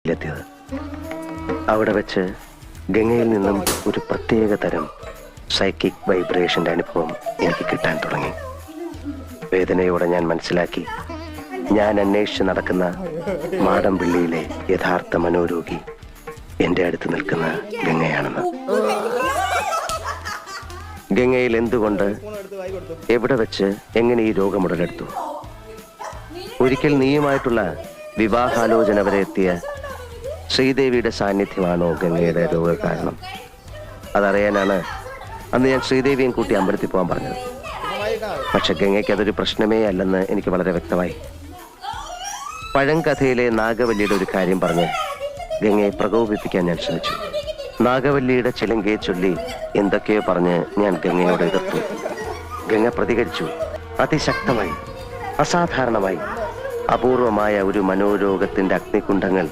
െത്തിയത്. അവിടെ വെച്ച് ഗംഗയിൽ നിന്നും ഒരു പ്രത്യേക തരം സൈക്കിക് വൈബ്രേഷന്റെ അനുഭവം എനിക്ക് കിട്ടാൻ തുടങ്ങി. വേദനയോടെ ഞാൻ മനസ്സിലാക്കി, ഞാൻ അന്വേഷിച്ച് നടക്കുന്ന മാടമ്പിള്ളിയിലെ യഥാർത്ഥ മനോരോഗി എന്റെ അടുത്ത് നിൽക്കുന്ന ഗംഗയാണെന്ന്. ഗംഗയിൽ എന്തുകൊണ്ട്, എവിടെ വെച്ച്, എങ്ങനെ ഈ രോഗം ഉടലെടുത്തു? ഒരിക്കൽ നീയുമായിട്ടുള്ള വിവാഹാലോചന വരെ എത്തിയ ശ്രീദേവിയുടെ സാന്നിധ്യമാണോ ഗംഗയുടെ രോഗകാരണം? അതറിയാനാണ് അന്ന് ഞാൻ ശ്രീദേവിയും കൂട്ടി അമ്പലത്തിൽ പോകാൻ പറഞ്ഞത്. പക്ഷെ ഗംഗയ്ക്ക് അതൊരു പ്രശ്നമേ അല്ലെന്ന് എനിക്ക് വളരെ വ്യക്തമായി. പഴങ്കഥയിലെ നാഗവല്ലിയുടെ ഒരു കാര്യം പറഞ്ഞ് ഗംഗയെ പ്രകോപിപ്പിക്കാൻ ഞാൻ ശ്രമിച്ചു. നാഗവല്ലിയുടെ ചിലങ്കയെ ചൊല്ലി എന്തൊക്കെയോ പറഞ്ഞ് ഞാൻ ഗംഗയോട് എതിർത്തു. ഗംഗ പ്രതികരിച്ചു, അതിശക്തമായി, അസാധാരണമായി. അപൂർവമായ ഒരു മനോരോഗത്തിന്റെ അഗ്നികുണ്ഡങ്ങൾ